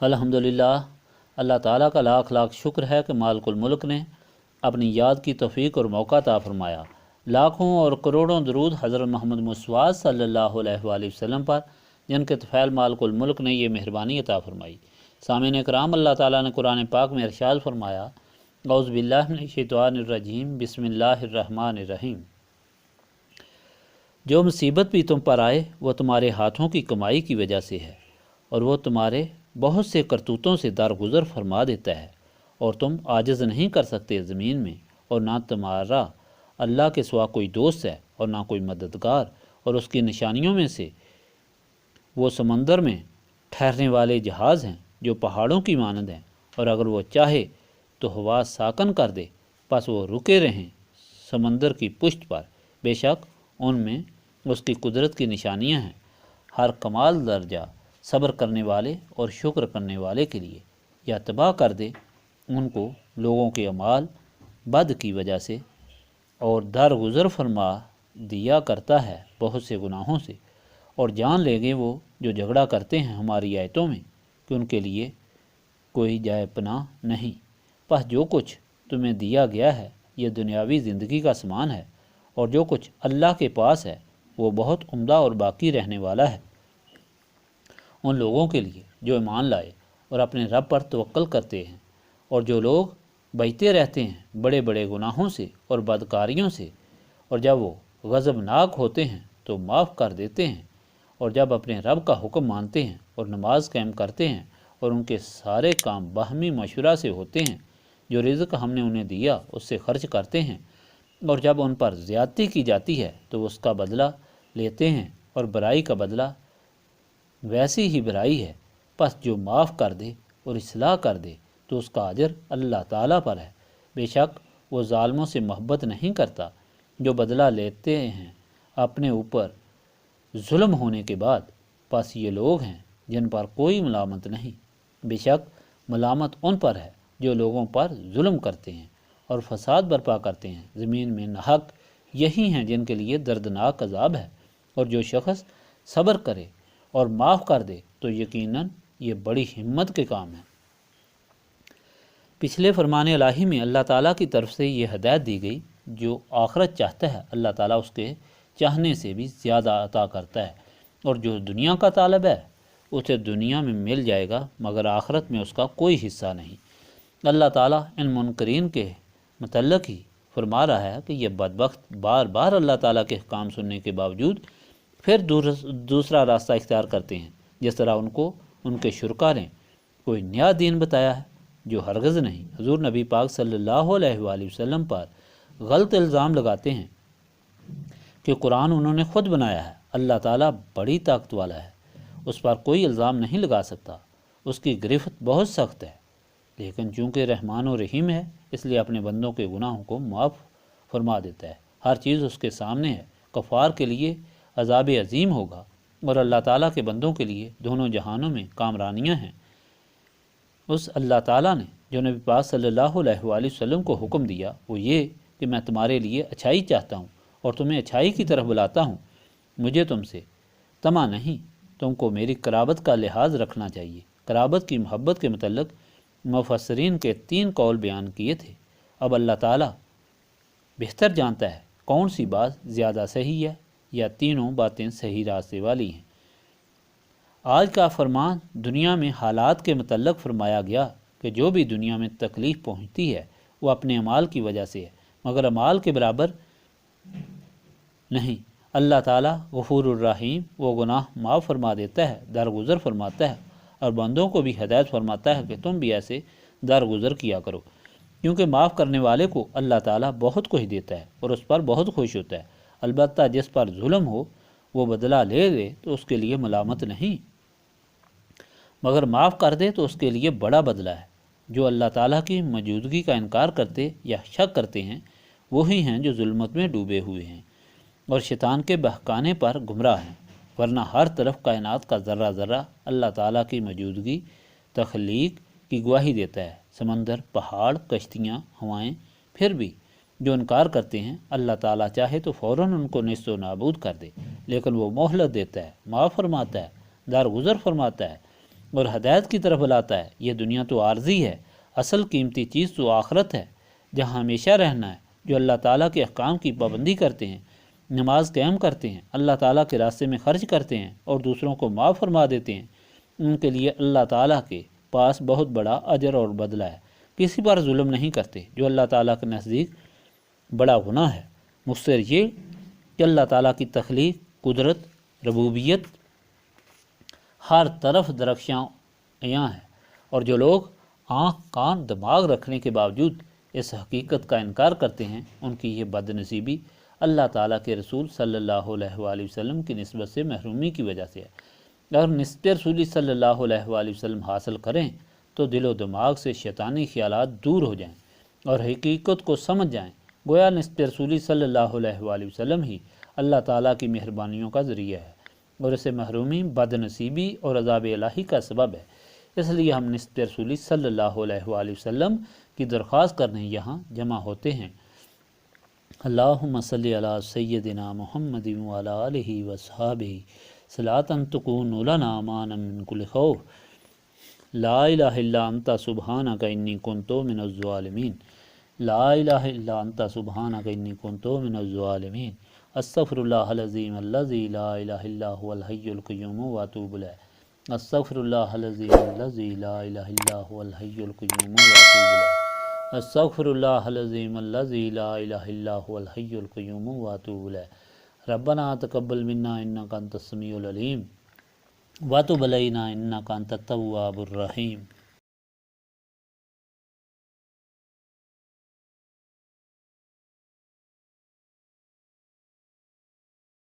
الحمدللہ، اللہ تعالیٰ کا لاکھ لاکھ شکر ہے کہ مالک الملک نے اپنی یاد کی توفیق اور موقع عطا فرمایا۔ لاکھوں اور کروڑوں درود حضرت محمد مصطفیٰ صلی اللہ علیہ وآلہ وسلم پر، جن کے طفیل مالک الملک نے یہ مہربانی عطا فرمائی۔ سامعین کرام، اللہ تعالیٰ نے قرآن پاک میں ارشاد فرمایا، اعوذ باللہ من الشیطان الرجیم، بسم اللہ الرحمن الرحیم۔ جو مصیبت بھی تم پر آئے وہ تمہارے ہاتھوں کی کمائی کی وجہ سے ہے، اور وہ تمہارے بہت سے کرتوتوں سے درگزر فرما دیتا ہے، اور تم عاجز نہیں کر سکتے زمین میں، اور نہ تمہارا اللہ کے سوا کوئی دوست ہے اور نہ کوئی مددگار۔ اور اس کی نشانیوں میں سے وہ سمندر میں ٹھہرنے والے جہاز ہیں جو پہاڑوں کی مانند ہیں، اور اگر وہ چاہے تو ہوا ساکن کر دے، پس وہ رکے رہیں سمندر کی پشت پر۔ بے شک ان میں اس کی قدرت کی نشانیاں ہیں، ہر کمال درجہ صبر کرنے والے اور شکر کرنے والے کے لیے، یا تباہ کر دے ان کو لوگوں کے اعمال بد کی وجہ سے، اور درگزر فرما دیا کرتا ہے بہت سے گناہوں سے۔ اور جان لیں گے وہ جو جھگڑا کرتے ہیں ہماری آیتوں میں کہ ان کے لیے کوئی جائے پناہ نہیں۔ پس جو کچھ تمہیں دیا گیا ہے یہ دنیاوی زندگی کا سامان ہے، اور جو کچھ اللہ کے پاس ہے وہ بہت عمدہ اور باقی رہنے والا ہے ان لوگوں کے لیے جو ایمان لائے اور اپنے رب پر توکل کرتے ہیں۔ اور جو لوگ بچتے رہتے ہیں بڑے بڑے گناہوں سے اور بدکاریوں سے، اور جب وہ غضبناک ہوتے ہیں تو معاف کر دیتے ہیں، اور جب اپنے رب کا حکم مانتے ہیں اور نماز قائم کرتے ہیں، اور ان کے سارے کام باہمی مشورہ سے ہوتے ہیں، جو رزق ہم نے انہیں دیا اس سے خرچ کرتے ہیں، اور جب ان پر زیادتی کی جاتی ہے تو اس کا بدلہ لیتے ہیں، اور برائی کا بدلہ ویسی ہی برائی ہے۔ پس جو معاف کر دے اور اصلاح کر دے تو اس کا اجر اللہ تعالیٰ پر ہے۔ بے شک وہ ظالموں سے محبت نہیں کرتا جو بدلہ لیتے ہیں اپنے اوپر ظلم ہونے کے بعد۔ پس یہ لوگ ہیں جن پر کوئی ملامت نہیں، بے شک ملامت ان پر ہے جو لوگوں پر ظلم کرتے ہیں اور فساد برپا کرتے ہیں زمین میں ناحق۔ یہی ہیں جن کے لیے دردناک عذاب ہے۔ اور جو شخص صبر کرے اور معاف کر دے تو یقیناً یہ بڑی ہمت کے کام ہے۔ پچھلے فرمان الہی میں اللہ تعالیٰ کی طرف سے یہ ہدایت دی گئی، جو آخرت چاہتا ہے اللہ تعالیٰ اس کے چاہنے سے بھی زیادہ عطا کرتا ہے، اور جو دنیا کا طالب ہے اسے دنیا میں مل جائے گا مگر آخرت میں اس کا کوئی حصہ نہیں۔ اللہ تعالیٰ ان منکرین کے متعلق ہی فرما رہا ہے کہ یہ بدبخت بار بار اللہ تعالیٰ کے احکام سننے کے باوجود پھر دوسرا راستہ اختیار کرتے ہیں، جس طرح ان کو ان کے شرکا نے کوئی نیا دین بتایا ہے جو ہرگز نہیں۔ حضور نبی پاک صلی اللہ علیہ وآلہ وسلم پر غلط الزام لگاتے ہیں کہ قرآن انہوں نے خود بنایا ہے۔ اللہ تعالیٰ بڑی طاقت والا ہے، اس پر کوئی الزام نہیں لگا سکتا، اس کی گرفت بہت سخت ہے، لیکن چونکہ رحمان و رحیم ہے اس لیے اپنے بندوں کے گناہوں کو معاف فرما دیتا ہے۔ ہر چیز اس کے سامنے ہے۔ کفار کے لیے عذاب عظیم ہوگا، اور اللہ تعالیٰ کے بندوں کے لیے دونوں جہانوں میں کامرانیاں ہیں۔ اس اللہ تعالیٰ نے جو نبی پاک صلی اللہ علیہ وآلہ وسلم کو حکم دیا وہ یہ کہ میں تمہارے لیے اچھائی چاہتا ہوں اور تمہیں اچھائی کی طرف بلاتا ہوں۔ مجھے تم سے طمع نہیں، تم کو میری قرابت کا لحاظ رکھنا چاہیے۔ قرابت کی محبت کے متعلق مفسرین کے 3 قول بیان کیے تھے۔ اب اللہ تعالیٰ بہتر جانتا ہے کون سی بات زیادہ صحیح ہے یا تینوں باتیں صحیح راستے والی ہیں۔ آج کا فرمان دنیا میں حالات کے متعلق فرمایا گیا کہ جو بھی دنیا میں تکلیف پہنچتی ہے وہ اپنے اعمال کی وجہ سے ہے، مگر اعمال کے برابر نہیں۔ اللہ تعالیٰ غفور الرحیم، وہ گناہ معاف فرما دیتا ہے، درگزر فرماتا ہے، اور بندوں کو بھی ہدایت فرماتا ہے کہ تم بھی ایسے درگزر کیا کرو، کیونکہ معاف کرنے والے کو اللہ تعالیٰ بہت کچھ دیتا ہے اور اس پر بہت خوش ہوتا ہے۔ البتہ جس پر ظلم ہو وہ بدلہ لے لے تو اس کے لیے ملامت نہیں، مگر معاف کر دے تو اس کے لیے بڑا بدلہ ہے۔ جو اللہ تعالیٰ کی موجودگی کا انکار کرتے یا شک کرتے ہیں وہی ہیں جو ظلمت میں ڈوبے ہوئے ہیں اور شیطان کے بہکانے پر گمراہ ہیں، ورنہ ہر طرف کائنات کا ذرہ ذرہ اللہ تعالیٰ کی موجودگی تخلیق کی گواہی دیتا ہے۔ سمندر، پہاڑ، کشتیاں، ہوائیں، پھر بھی جو انکار کرتے ہیں اللہ تعالیٰ چاہے تو فوراً ان کو نیست و نابود کر دے، لیکن وہ مہلت دیتا ہے، معاف فرماتا ہے، درگزر فرماتا ہے، اور ہدایت کی طرف لاتا ہے۔ یہ دنیا تو عارضی ہے، اصل قیمتی چیز تو آخرت ہے جہاں ہمیشہ رہنا ہے۔ جو اللہ تعالیٰ کے احکام کی پابندی کرتے ہیں، نماز قائم کرتے ہیں، اللہ تعالیٰ کے راستے میں خرچ کرتے ہیں اور دوسروں کو معاف فرما دیتے ہیں، ان کے لیے اللہ تعالیٰ کے پاس بہت بڑا اجر اور بدلہ ہے۔ کسی پر ظلم نہیں کرتے، جو اللہ تعالیٰ کے نزدیک بڑا گناہ ہے۔ مختصر یہ کہ اللہ تعالیٰ کی تخلیق، قدرت، ربوبیت ہر طرف درخشاں ہے، اور جو لوگ آنکھ، کان، دماغ رکھنے کے باوجود اس حقیقت کا انکار کرتے ہیں، ان کی یہ بد نصیبی اللہ تعالیٰ کے رسول صلی اللہ علیہ وآلہ وسلم کی نسبت سے محرومی کی وجہ سے ہے۔ اگر نسبت رسولی صلی اللہ علیہ وآلہ وسلم حاصل کریں تو دل و دماغ سے شیطانی خیالات دور ہو جائیں اور حقیقت کو سمجھ جائیں۔ گویا نسبت رسولی صلی اللہ علیہ وآلہ وسلم ہی اللہ تعالیٰ کی مہربانیوں کا ذریعہ ہے، اور اسے محرومی بد نصیبی اور عذاب الہی کا سبب ہے۔ اس لیے ہم نسبت رسولی صلی اللہ علیہ وآلہ وسلم کی درخواست کرنے یہاں جمع ہوتے ہیں۔ اللہم صلی علی سیدنا محمد وعلی آلہ وصحابہ صلاۃ تکون لنا امانا من کل خوف، لا الہ الا انت سبحانک انی کنت من الظالمین، لا الہ الا انت سبحانک انی کنت من الظالمین، استغفر اللہ العظیم الذی لا الہ الا هو الحی القیوم واتوب الیہ، استغفر اللہ العظیم الذی لا الہ الا هو الحی القیوم واتوب الیہ، استغفر اللہ العظیم الذی لا الہ الا هو الحی القیوم واتوب الیہ، ربنا تقبل منا انک انت السمیع العلیم وتب علینا انک انت التواب الرحیم۔